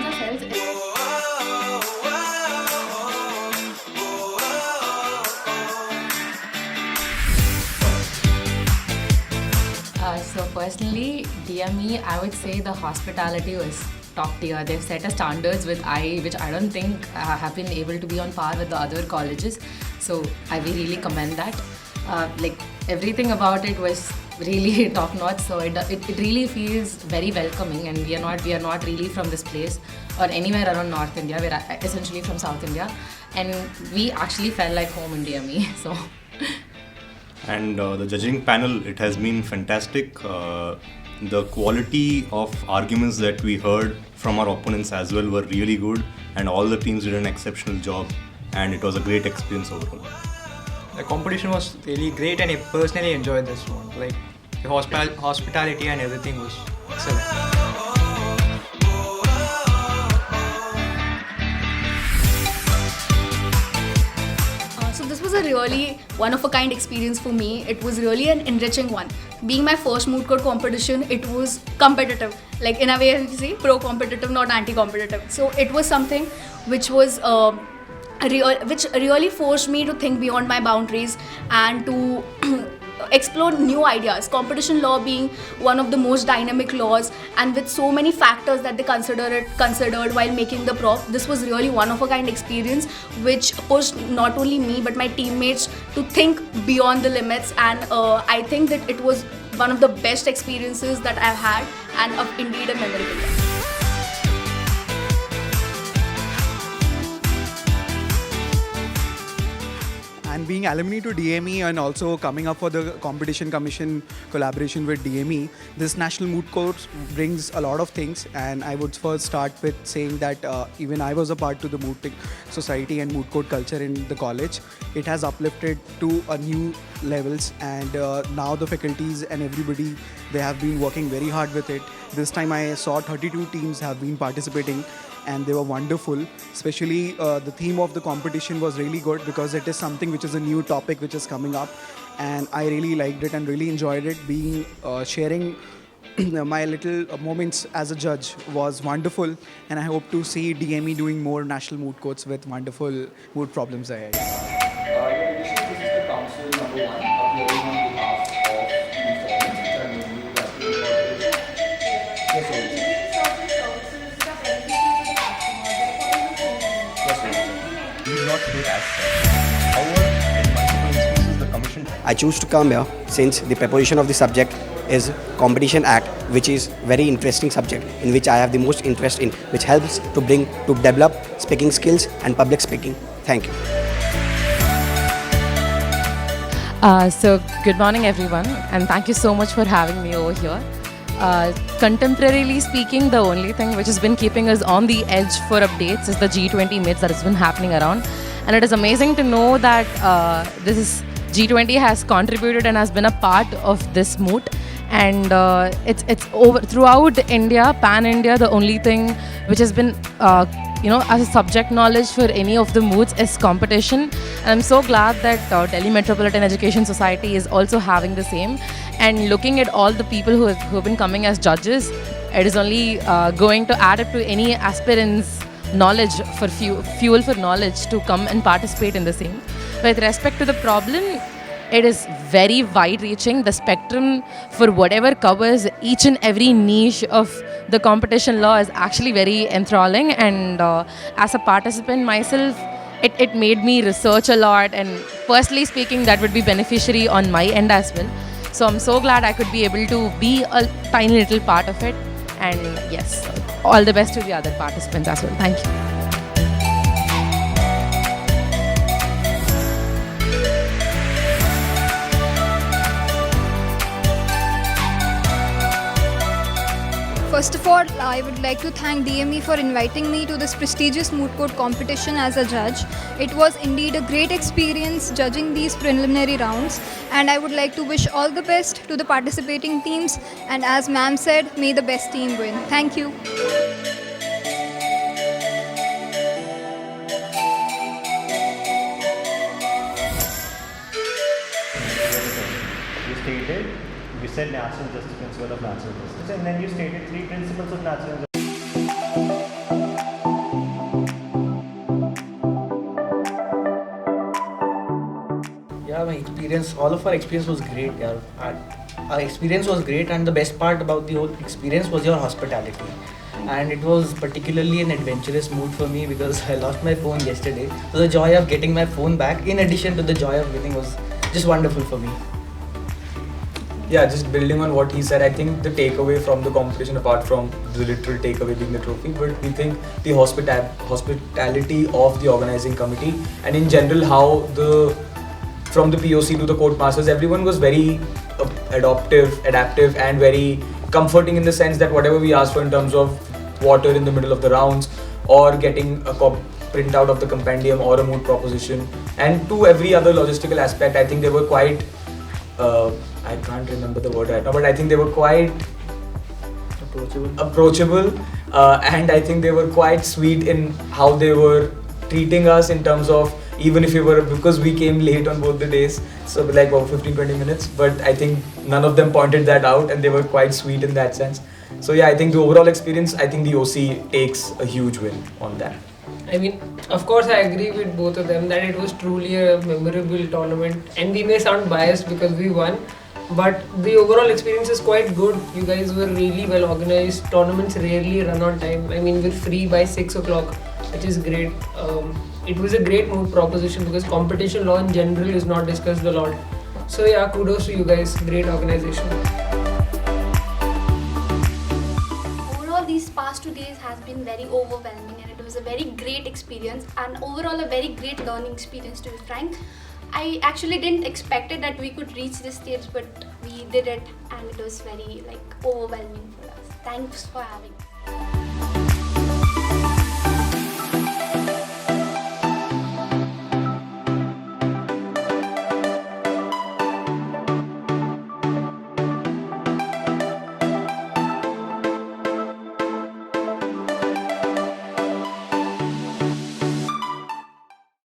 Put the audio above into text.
enhance ourselves. So personally, DME, I would say the hospitality was top tier. They've set a standards which I don't think have been able to be on par with the other colleges. So I really commend that. Like everything about it was really top notch. So it really feels very welcoming, and we are not really from this place or anywhere around North India. We're essentially from South India, and we actually felt like home in DME. So. And the judging panel, it has been fantastic. The quality of arguments that we heard from our opponents as well were really good, and all the teams did an exceptional job, and it was a great experience overall. The competition was really great, and I personally enjoyed this one. Like the hospitality and everything was excellent. So this was a really one-of-a-kind experience for me. It was really an enriching one. Being my first moot court competition, it was competitive. Like in a way, you see, pro-competitive, not anti-competitive. So it was something which was which really forced me to think beyond my boundaries and to explore new ideas. Competition law being one of the most dynamic laws, and with so many factors that they considered while making the prop, this was really one of a kind experience which pushed not only me but my teammates to think beyond the limits. And I think that it was one of the best experiences that I've had, and indeed a memorable one. And being alumni to DME and also coming up for the competition commission collaboration with DME, this national moot court brings a lot of things. And I would first start with saying that even I was a part to the moot society and moot court culture in the college. It has uplifted to a new levels, and now the faculties and everybody, they have been working very hard with it. This time I saw 32 teams have been participating, and they were wonderful. Especially the theme of the competition was really good because it is something which is a new topic which is coming up, and I really liked it and really enjoyed it. Being sharing my little moments as a judge was wonderful, and I hope to see DME doing more national moot courts with wonderful moot problems ahead. I choose to come here since the proposition of the subject is Competition Act, which is very interesting subject in which I have the most interest in, which helps to develop speaking skills and public speaking. Thank you. So good morning everyone, and thank you so much for having me over here. Contemporarily speaking, the only thing which has been keeping us on the edge for updates is the G20 meets that has been happening around, and it is amazing to know that G20 has contributed and has been a part of this moot, and it's over throughout India, pan-India. The only thing which has been as a subject knowledge for any of the moots is competition, and I'm so glad that Delhi Metropolitan Education Society is also having the same. And looking at all the people who have been coming as judges, it is only going to add up to any aspirants' knowledge for fuel for knowledge to come and participate in the same. With respect to the problem, it is very wide-reaching. The spectrum for whatever covers each and every niche of the competition law is actually very enthralling. And as a participant myself, it made me research a lot. And personally speaking, that would be beneficiary on my end as well. So I'm so glad I could be able to be a tiny little part of it. And yes, all the best to the other participants as well. Thank you. First of all, I would like to thank DME for inviting me to this prestigious moot court competition as a judge. It was indeed a great experience judging these preliminary rounds, and I would like to wish all the best to the participating teams, and as ma'am said, may the best team win. Thank you. You said natural justice, principle of natural justice, and then you stated 3 principles of natural justice. experience, all of our experience was great. Yeah. Our experience was great, and the best part about the whole experience was your hospitality. And it was particularly an adventurous mood for me because I lost my phone yesterday. So the joy of getting my phone back, in addition to the joy of winning, was just wonderful for me. Yeah, just building on what he said, I think the takeaway from the competition, apart from the literal takeaway being the trophy, but we think the hospitality of the organizing committee, and in general how from the POC to the court masters, everyone was very adaptive and very comforting in the sense that whatever we asked for in terms of water in the middle of the rounds, or getting a printout of the compendium or a moot proposition, and to every other logistical aspect, I think they were quite I can't remember the word right now, but I think they were quite approachable, and I think they were quite sweet in how they were treating us in terms of, even if because we came late on both the days, so like about 15-20 minutes, but I think none of them pointed that out, and they were quite sweet in that sense. So yeah, I think the overall experience, I think the OC takes a huge win on that. I mean, of course, I agree with both of them that it was truly a memorable tournament, and we may sound biased because we won, but the overall experience is quite good. You guys were really well organized. Tournaments rarely run on time. I mean, we're free by 6 o'clock, which is great. It was a great moot proposition because competition law in general is not discussed a lot. So yeah, kudos to you guys. Great organization. Overall, these past 2 days has been very overwhelming, and it was a very great experience, and overall a very great learning experience, to be frank. I actually didn't expect it that we could reach this stage, but we did it, and it was very overwhelming for us. Thanks for having me.